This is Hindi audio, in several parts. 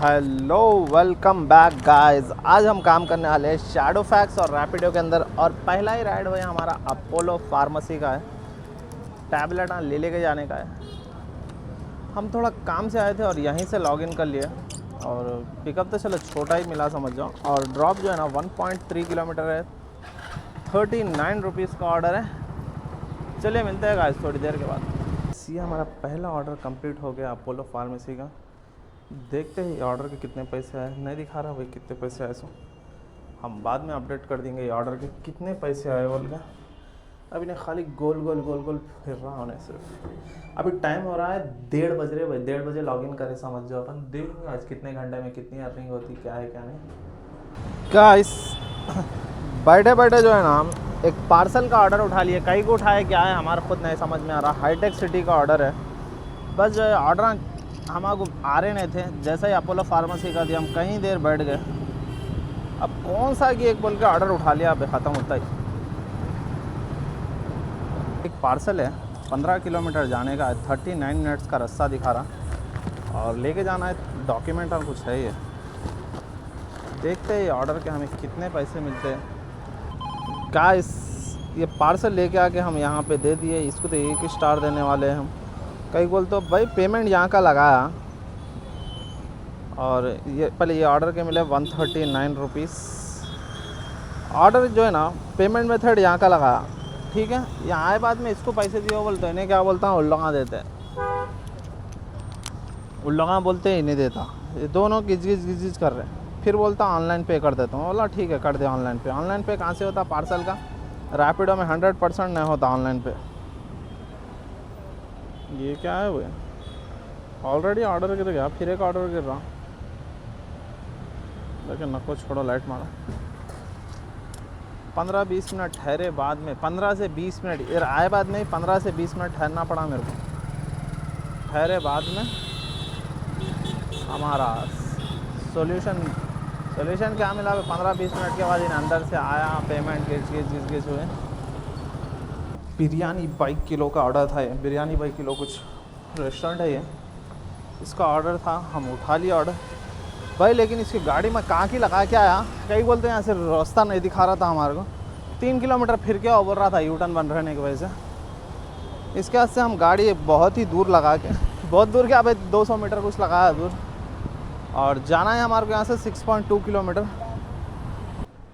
Hello welcome back guys. आज हम काम करने वाले हैं शैडोफैक्स और रैपिडो के अंदर। और पहला ही राइड भैया हमारा अपोलो फार्मेसी का है, टैबलेट ले लेके जाने का है। हम थोड़ा काम से आए थे और यहीं से लॉगिन कर लिए। और पिकअप तो चलो छोटा ही मिला समझ जाओ। और ड्रॉप जो है ना 1.3 किलोमीटर है, 39 रुपीज़ का ऑर्डर है। चलिए मिलते हैं गाइस थोड़ी देर के बाद। ये हमारा पहला ऑर्डर कंप्लीट हो गया अपोलो फार्मेसी का। देखते ही ऑर्डर के कितने पैसे आए, नहीं दिखा रहा भाई कितने पैसे आए। सो हम बाद में अपडेट कर देंगे ये ऑर्डर के कितने पैसे आए बोल के। अभी ने खाली गोल गोल गोल गोल फिर रहा होने सिर्फ। अभी टाइम हो रहा है 1:30 बज रहे भाई। 1:30 बजे लॉगिन करें समझ जाओ। अपन देखेंगे आज कितने घंटे में कितनी अर्निंग होती क्या है क्या नहीं। गाइस बैठे बैठे जो है ना हम एक पार्सल का ऑर्डर उठा लिए। कहीं को उठाए क्या है हमारा खुद नहीं समझ में आ रहा। हाईटेक सिटी का ऑर्डर है। बस जो है ऑर्डर हमको आ रहे नहीं थे। जैसे ही अपोलो फार्मेसी का दिया हम कहीं देर बैठ गए। अब कौन सा कि एक बोल के ऑर्डर उठा लिया, अब ख़त्म होता ही। एक पार्सल है 15 किलोमीटर जाने का है, 39 मिनट्स का रास्ता दिखा रहा और लेके जाना है डॉक्यूमेंट और कुछ है। ये देखते हैं ऑर्डर के हमें कितने पैसे मिलते हैं। गाइस ये पार्सल लेके आके हम यहाँ पे दे दिए। इसको तो 1 स्टार देने वाले हैं हम। कई बोल तो भाई पेमेंट यहाँ का लगाया और ये पहले ये ऑर्डर के मिले 139 रुपीज़। ऑर्डर जो है ना पेमेंट मेथड यहाँ का लगाया, ठीक है। यहाँ आए बाद में इसको पैसे दिए बोलते हैं, इन्हें क्या बोलता हूँ उल्लंगा देते हैं। उल्लंगा बोलते ही नहीं देता। ये दोनों गिज कर रहे हैं। फिर बोलता ऑनलाइन पे कर देता हूँ। बोला ठीक है कर दे ऑनलाइन पे। ऑनलाइन पे कहाँ से होता पार्सल का? रैपिडो में 100% नहीं होता ऑनलाइन पे। ये क्या है वो? ऑलरेडी ऑर्डर गिर गया, फिर एक ऑर्डर गिर रहा। लेकिन नको छोड़ो, लाइट मारो। 15-20 मिनट ठहरे बाद में, 15 से 20 मिनट इधर आए बाद में 15 से 20 मिनट ठहरना पड़ा मेरे को। ठहरे बाद में हमारा सोल्यूशन क्या मिला? 15-20 मिनट के बाद इन अंदर से आया, पेमेंट घिस हुए। बिरयानी 22 किलो का ऑर्डर था। ये बिरयानी 22 किलो कुछ रेस्टोरेंट है ये, इसका ऑर्डर था। हम उठा लिया ऑर्डर भाई। लेकिन इसकी गाड़ी में कहाँ की लगा के आया। कई बोलते हैं यहाँ से रास्ता नहीं दिखा रहा था हमारे को। 3 किलोमीटर फिर के बोल रहा था यू टर्न बन रहने की वजह से। इसके बाद से हम गाड़ी बहुत ही दूर लगा के, बहुत दूर क्या भाई 200 मीटर कुछ लगाया दूर। और जाना है हमारे को यहाँ से 6.2 किलोमीटर।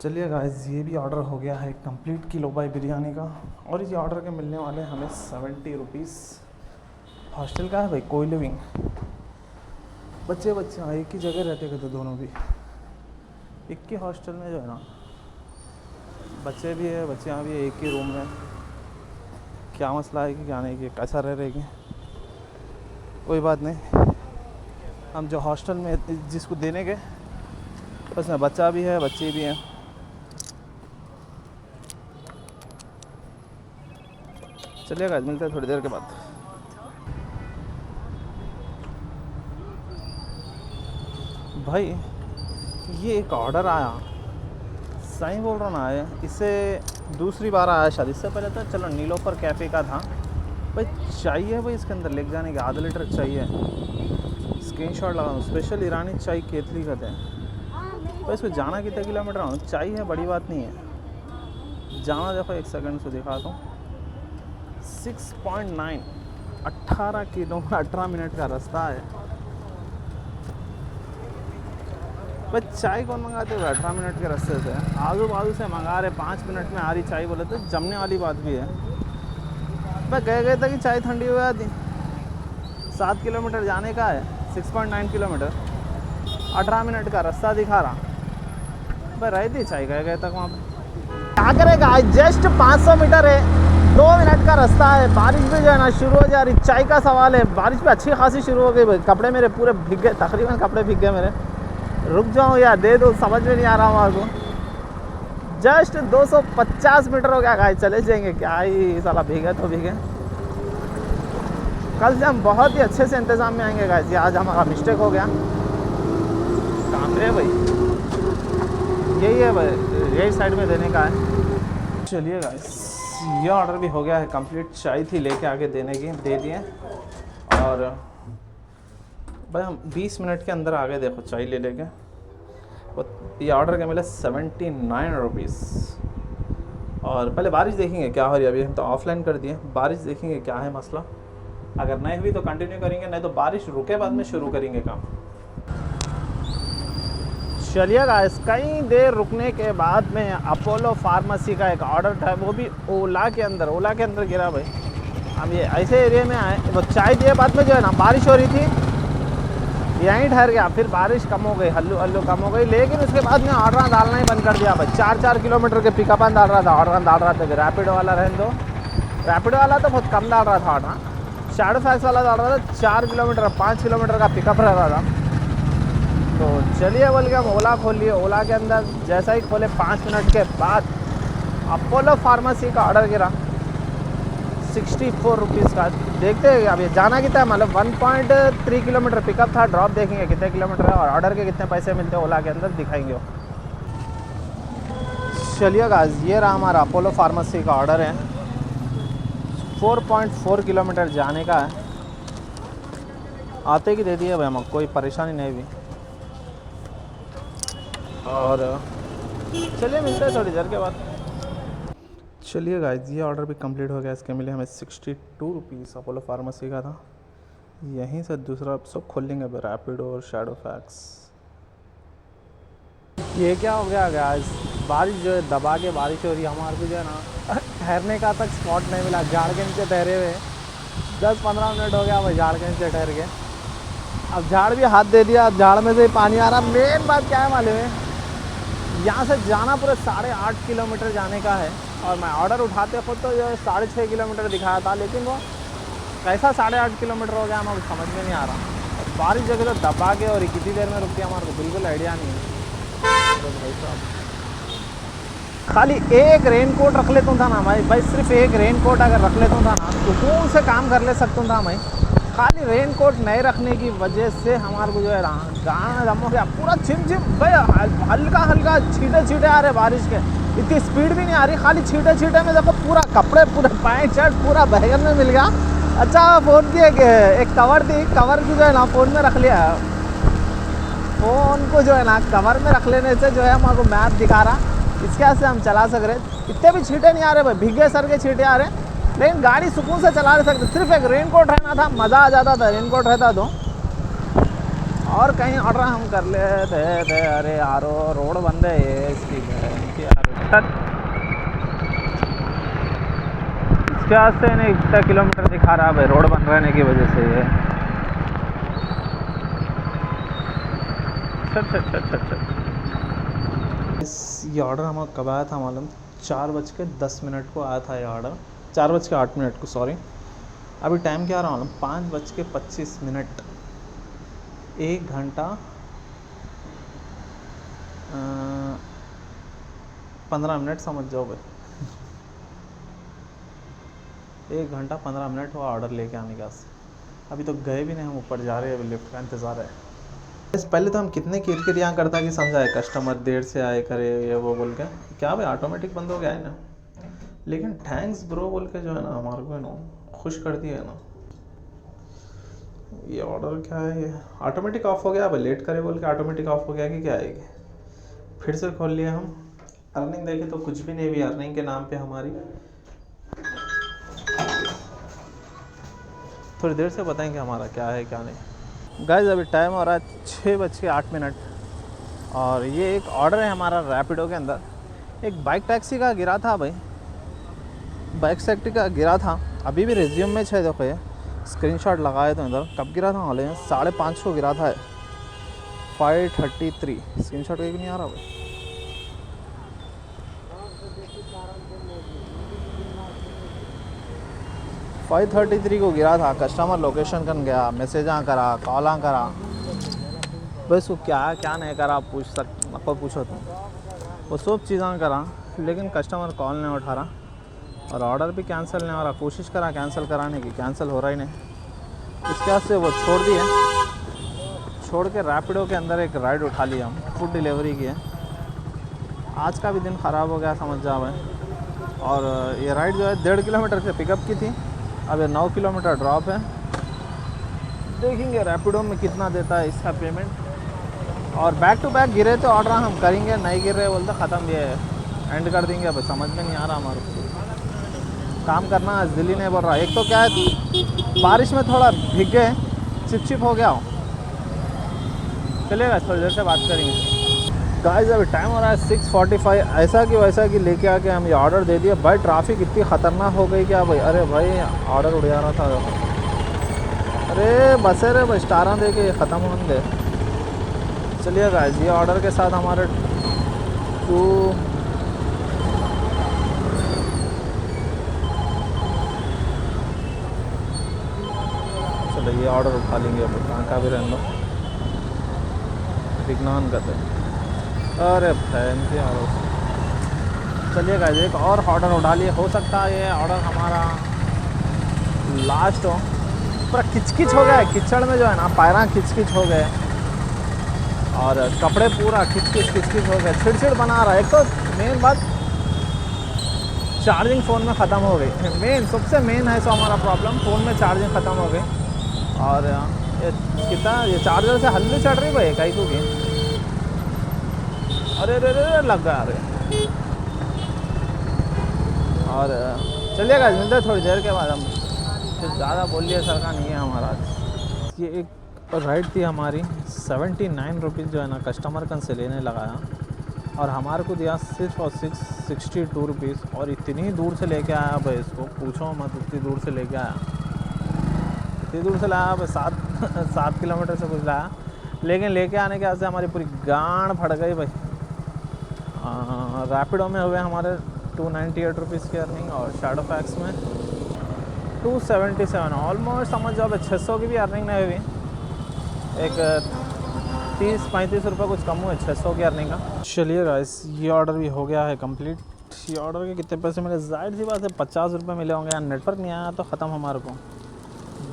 चलिए गाइस ये भी ऑर्डर हो गया है कंप्लीट किलो बाई बिरयानी का। और इस ऑर्डर के मिलने वाले हमें 70 रुपीज़। हॉस्टल का है भाई, कोई लिविंग। बच्चे एक ही जगह रहते थे दोनों भी। एक ही हॉस्टल में जो है ना बच्चे भी है बच्चियाँ भी है, एक ही रूम में। क्या मसला है कि क्या नहीं कि कैसा रह रहेगी कोई बात नहीं। हम जो हॉस्टल में जिसको देने गए उसमें बच्चा भी है बच्ची भी है। चलिए गाइस मिलते हैं थोड़ी देर के बाद। भाई ये एक ऑर्डर आया, सही बोल रहा ना है। इससे दूसरी बार आया शायद। इससे पहले तो चलो नीलोफर कैफ़े का था भाई। चाहिए भाई इसके अंदर लेके जाने के 1/2 लीटर चाहिए। स्क्रीनशॉट लगाऊँ। स्पेशल ईरानी चाय केतली कहते हैं भाई। इसको जाना कितने किलोमीटर हो? चाय है बड़ी बात नहीं है। जाना देखो 1 सेकंड से दिखाता हूँ। 6.9 18 मिनट का रास्ता है भाई। चाय कौन मंगाते हुए 18 मिनट के रास्ते से? आजू बाजू से मंगा रहे, 5 मिनट में आ रही चाय बोले तो जमने वाली बात भी है भाई। गए था कि चाय ठंडी हो जाती। 7 किलोमीटर जाने का है, 6.9 किलोमीटर, 18 मिनट का रास्ता दिखा रहा भाई। रही थी चाय गए तक वहाँ पर। क्या करेगा, जस्ट 500 मीटर है, 2 मिनट का रास्ता है। बारिश भी जो है ना शुरू हो जा रही। चाय का सवाल है, बारिश भी अच्छी खासी शुरू हो गई भाई। कपड़े मेरे पूरे भीग गए, तकरीबन कपड़े भीग गए मेरे। रुक जाऊँ या दे दो समझ में नहीं आ रहा हमारे को। जस्ट 250 मीटर हो गया गाइस, चले जाएंगे। क्या ही साला भीगे तो भीगे। कल से हम बहुत ही अच्छे से इंतज़ाम में आएंगे गाइस। ये आज हमारा मिस्टेक हो गया। काम है भाई, यही है भाई, यही साइड में देने का है। चलिए गाइस ये ऑर्डर भी हो गया है कंप्लीट। चाय थी लेके आके देने की, दे दिए। और भाई हम 20 मिनट के अंदर आ गए, देखो चाय ले लेके। और ये ऑर्डर के मिले 79 रुपीज़। और पहले बारिश देखेंगे क्या हो रही है, अभी हम तो ऑफलाइन कर दिए, बारिश देखेंगे क्या है मसला। अगर नहीं हुई तो कंटिन्यू करेंगे, नहीं तो बारिश रुके बाद में शुरू करेंगे काम। चलिए गाइस, कई देर रुकने के बाद में अपोलो फार्मेसी का एक ऑर्डर था, वो भी ओला के अंदर गिरा भाई। अब ये ऐसे एरिया में आए, वो चाय दिए बाद में जो है ना बारिश हो रही थी, यहीं ठहर गया। फिर बारिश कम हो गई, हल्लू हल्लू कम हो गई, लेकिन उसके बाद में ऑर्डर डालना ही बंद कर दिया भाई। 4-4 किलोमीटर के पिकअप डाल रहा था, ऑर्डर डाल रहा था। रैपिडो वाला रहने दो, रैपिडो वाला तो बहुत कम डाल रहा था ऑर्डर। शैडो फैक्स वाला डाल रहा था 4 किलोमीटर 5 किलोमीटर का पिकअप रह रहा था। तो चलिए बोल के हम ओला खोल लिए। ओला के अंदर जैसा ही खोले 5 मिनट के बाद अपोलो फार्मेसी का ऑर्डर गिरा 64 रुपीज़ का। देखते हैं अब ये जाना कितना है, मतलब 1.3 किलोमीटर पिकअप था, ड्रॉप देखेंगे कितने किलोमीटर है और ऑर्डर के कितने पैसे मिलते हैं ओला के अंदर दिखाएंगे। चलिए गाइस, ये रहा हमारा अपोलो फार्मेसी का ऑर्डर है। 4.4 किलोमीटर जाने का है, आते ही दे दिए भाई, हमको कोई परेशानी नहीं हुई। और चलिए मिलते हैं थोड़ी देर के बाद। चलिए गाइस, ये ऑर्डर भी कंप्लीट हो गया। इसके मिले हमें 62 रुपीज़, अपोलो फार्मेसी का था। यहीं से दूसरा सब खोल लेंगे, रैपिडो और शैडो फैक्स। ये क्या हो गया गाइस, बारिश जो है दबा के बारिश हो रही है। हमारे को जो है ना ठहरने का तक स्पॉट नहीं मिला, झाड़ के नीचे ठहरे हुए 10-15 मिनट हो गया भाई झाड़ के नीचे ठहर के। अब झाड़ भी हाथ दे दिया, अब झाड़ में से पानी आ रहा। मेन बात क्या है मालूम है, यहाँ से जाना पूरे 8.5 किलोमीटर जाने का है, और मैं ऑर्डर उठाते खुद तो जो 6.5 किलोमीटर दिखाया था, लेकिन वो कैसा 8.5 किलोमीटर हो गया हमें समझ में नहीं आ रहा। और बारिश जगह तो दबा के और कितनी देर में रुकती है हमारे को बिल्कुल आइडिया नहीं है। तो भाई साहब खाली एक रेन कोट रख लेता था ना भाई, सिर्फ एक रेन कोट अगर रख लेता था ना सुकून से काम कर ले सकता था मैं। खाली रेन कोट नहीं रखने की वजह से हमारे को जो है गाना दम हो गया पूरा। छिम भाई, हल्का हल्का छींटे छींटे आ रहे बारिश के, इतनी स्पीड भी नहीं आ रही, खाली छींटे छींटे में देखो पूरा कपड़े पूरे पैंट शर्ट पूरा बैगन में मिल गया। अच्छा फ़ोन की एक कवर थी, कवर की जो है ना फ़ोन में रख लिया। फ़ोन को जो है ना कवर में रख लेने से जो है हमारे को मैप दिखा रहा, इसके वजह से हम चला सक रहे। इतने भी छींटे नहीं आ रहे भाई, भीगे सर के छींटे आ रहे, लेकिन गाड़ी सुकून से चला नहीं सकते। सिर्फ एक रेन कोट रहना था, मज़ा आ जाता था रेन कोट रहता तो। और कहीं ऑर्डर हम कर लेते थे। अरे यारो रोड बंद है ये, इसकी इसके वास्ते नहीं इतना किलोमीटर दिखा रहा भाई, रोड बंद रहने की वजह से ये। ये ऑर्डर हमारा कब आया था मालूम, 4:10 को आया था ये ऑर्डर, 4:08 को सॉरी। अभी टाइम क्या रहा मालूम, 5:25। 1 घंटा 15 मिनट समझ जाओ भाई। 1 घंटा 15 मिनट हुआ ऑर्डर लेके आने का। अभी तो गए भी नहीं, हम ऊपर जा रहे हैं, अभी लिफ्ट का इंतज़ार है। पहले तो हम कितने किरकिरियाँ करता कि समझाए कस्टमर देर से आए करे ये वो बोल के, क्या भाई ऑटोमेटिक बंद हो गया है ना। लेकिन थैंक्स ब्रो बोल के जो है ना हमारे को ना खुश कर दिया है ना। ये ऑर्डर क्या है, ये ऑटोमेटिक ऑफ हो गया भाई, लेट करे बोल के ऑटोमेटिक ऑफ हो गया कि क्या आएगी। फिर से खोल लिया हम, अर्निंग देखे तो कुछ भी नहीं हुई अर्निंग के नाम पे हमारी। थोड़ी देर से बताएंगे हमारा क्या है क्या नहीं। गाइस अभी टाइम हो रहा है 6:08 और ये एक ऑर्डर है हमारा रैपिडो के अंदर। एक बाइक टैक्सी का गिरा था भाई, बाइक टैक्सी का गिरा था, अभी भी रिज्यूम में है। देखो ये स्क्रीनशॉट लगाए तो इधर कब गिरा था वाले 5:30 को गिरा था 5:33। स्क्रीनशॉट कहीं नहीं आ रहा भाई। फाइव 33 को गिरा था, कस्टमर लोकेशन कर गया, मैसेज करा, कॉल करा, बस वो क्या क्या नहीं करा आपको पूछो तो वो सब चीज़ें करा, लेकिन कस्टमर कॉल नहीं उठा रहा और ऑर्डर भी कैंसिल नहीं हो रहा। कोशिश करा कैंसिल कराने की, कैंसिल हो रहा ही नहीं। इसके बाद से वो छोड़ दिए, छोड़ के रैपिडो के अंदर एक राइड उठा लिया हम, फूड डिलीवरी की है। आज का भी दिन ख़राब हो गया समझ जाओ भाई। और ये राइड जो है 1.5 किलोमीटर से पिकअप की थी, अब ये 9 किलोमीटर ड्रॉप है। देखेंगे रैपिडो में कितना देता है इसका पेमेंट। और बैक टू बैक गिरे तो ऑर्डर हम करेंगे, नहीं गिर रहे बोलते ख़त्म, ये एंड कर देंगे। अब समझ में नहीं आ रहा हमारे को काम करना, दिल ही नहीं बोल रहा। एक तो क्या है, बारिश में थोड़ा भीग गए, चिपचिप हो गया हो। चलेगा, थोड़ी देर से बात करेंगे। गाइस अभी टाइम हो रहा है 6:45। ऐसा कि वैसा कि लेके आके हम ये ऑर्डर दे दिया। भाई ट्रैफिक इतनी ख़तरनाक हो गई क्या भाई। अरे भाई ऑर्डर उड़ जा रहा था। अरे बसे रे बस स्टारा दे के ख़त्म होंगे। चलिए गाइस, ये ऑर्डर के साथ हमारे चलो ये ऑर्डर उठा लेंगे। अब कहाँ का भी रहने दो, विज्ञान करते। अरे फैन ऑर्डर। चलिए गाइस, एक और ऑर्डर उठा लिए। हो सकता है ये ऑर्डर हमारा लास्ट हो। पूरा किचकिच हो गया है, कीचड़ में जो है ना पैरा किचकिच हो गए और कपड़े पूरा किचकिच हो गए, छिड़छिड़ बना रहा है। एक तो मेन बात, चार्जिंग फ़ोन में ख़त्म हो गई। मेन सबसे मेन है सो हमारा प्रॉब्लम, फ़ोन में चार्जिंग ख़त्म हो गई। और ये कितना, ये चार्जर से हल्ली चढ़ रही भाई कहीं को भी। अरे रे रे लग गया। अरे और चलिएगा, मिलते हैं थोड़ी देर के बाद। हम कुछ ज़्यादा बोलिए सर का नहीं है हमारा। ये एक राइड थी हमारी 79 रुपीज़ जो है ना, कस्टमर कन से लेने लगाया और हमारे को दिया सिर्फ और 62 रुपीज़। और इतनी दूर से लेके आया भाई, इसको पूछो मत, इतनी दूर से लेके आया, इतनी दूर से लाया भाई। 7 किलोमीटर से कुछ लाया, लेकिन लेके आने के बाद से हमारी पूरी गांड फट गई भाई। रैपिडो में हुए हमारे 298 रुपीज़ की अर्निंग और शैडो फैक्स में 277। ऑलमोस्ट समझ जाओ 600 की भी अर्निंग नहीं हुई। एक 30-35 रुपये कुछ कम हुए 600 की अर्निंग का। चलिए गाइस, ये ऑर्डर भी हो गया है कंप्लीट। ये ऑर्डर के कितने पैसे मिले, जाहिर सी बात है 50 रुपये मिले होंगे। यार नेटवर्क नहीं आया तो ख़त्म हमारे को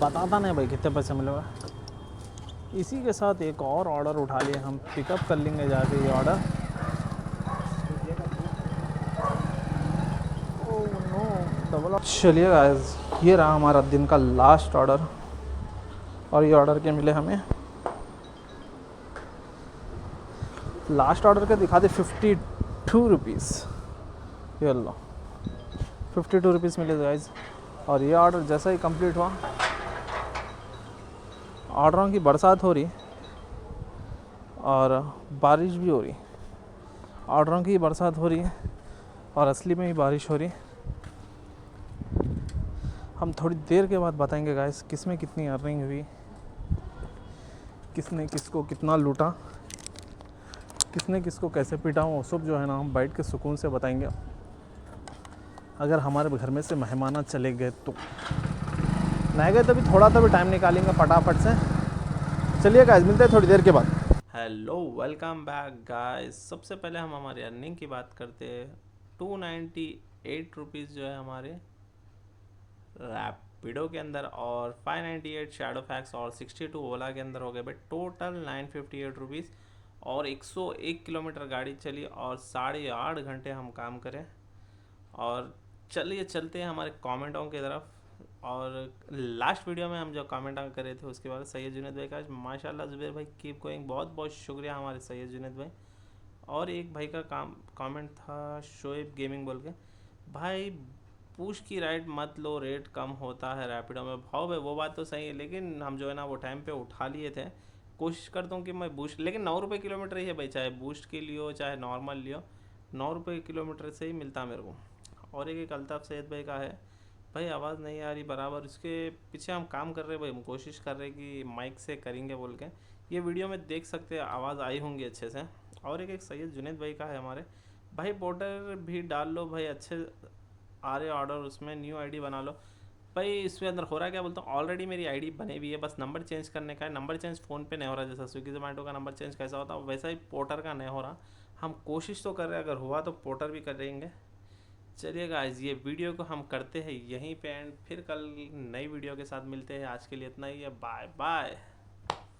बताता नहीं भाई कितने पैसे मिलेगा। इसी के साथ एक और ऑर्डर उठा लिए हम, पिकअप कर लेंगे जाके ये ऑर्डर। चलिए गाइस, ये रहा हमारा दिन का लास्ट ऑर्डर और ये ऑर्डर के मिले हमें, लास्ट ऑर्डर के दिखा दे 52 रुपीज़। ये लो 52 रुपीज़ मिले गाइस। और ये ऑर्डर जैसा ही कंप्लीट हुआ, ऑर्डरों की बरसात हो रही और बारिश भी हो रही। ऑर्डरों की बरसात हो रही है और असली में ही बारिश हो रही। हम थोड़ी देर के बाद बताएंगे गाइस किस में कितनी अर्निंग हुई, किसने किसको कितना लूटा, किसने किसको कैसे पीटा। वो सब जो है ना हम बैठ के सुकून से बताएंगे, अगर हमारे घर में से मेहमान चले गए तो। नहीं गए तो भी थोड़ा तो भी टाइम निकालेंगे फटाफट से। चलिए गाइस, मिलते हैं थोड़ी देर के बाद। Hello, welcome back guys. सबसे पहले हम हमारी अर्निंग की बात करते हैं। 298 रुपीज़ जो है हमारे रैपिडो के अंदर और 598 शैडो फैक्स और 62 ओला के अंदर हो गए भाई। टोटल 958 रुपीज़ और 101 किलोमीटर गाड़ी चली और 8.5 घंटे हम काम करें। और चलिए चलते हैं हमारे कमेंटों की तरफ। और लास्ट वीडियो में हम जो कमेंट करे थे उसके बाद सैयद जुनैद भाई का माशाल्लाह जुबैर भाई कीप गोइंग, बहुत बहुत शुक्रिया हमारे सैयद जुनैद भाई। और एक भाई का कमेंट था शोएब गेमिंग बोल के, भाई पुश की राइड मत लो, रेट कम होता है रैपिडो में। भाव भाई वो बात तो सही है, लेकिन हम जो है ना वो टाइम पे उठा लिए थे। कोशिश करता हूँ कि मैं बूस्ट, लेकिन 9 रुपये किलोमीटर ही है भाई, चाहे बूस्ट के लिए हो चाहे नॉर्मल लियो, 9 रुपये किलोमीटर से ही मिलता मेरे को। और एक अल्ताफ़ सैयद भाई का है, भाई आवाज़ नहीं आ रही बराबर, इसके पीछे हम काम कर रहे हैं भाई, हम कोशिश कर रहे हैं कि माइक से करेंगे बोल के। ये वीडियो में देख सकते हैं आवाज़ आई होंगी अच्छे से। और एक सैयद जुनैद भाई का है हमारे, भाई बॉर्डर भी डाल लो भाई, अच्छे आ रहे ऑर्डर, उसमें न्यू आईडी बना लो भाई। इसमें अंदर हो रहा है क्या बोलता हूँ, ऑलरेडी मेरी आईडी बनी हुई है, बस नंबर चेंज करने का है। नंबर चेंज फ़ोन पे नहीं हो रहा, जैसा स्विगी जोमेटो का नंबर चेंज कैसा होता है वैसा ही पोर्टर का नहीं हो रहा। हम कोशिश तो कर रहे हैं, अगर हुआ तो पोर्टर भी करेंगे। चलिए गाइस, ये वीडियो को हम करते हैं यहीं पे एंड, फिर कल नई वीडियो के साथ मिलते हैं। आज के लिए इतना ही है, बाय बाय।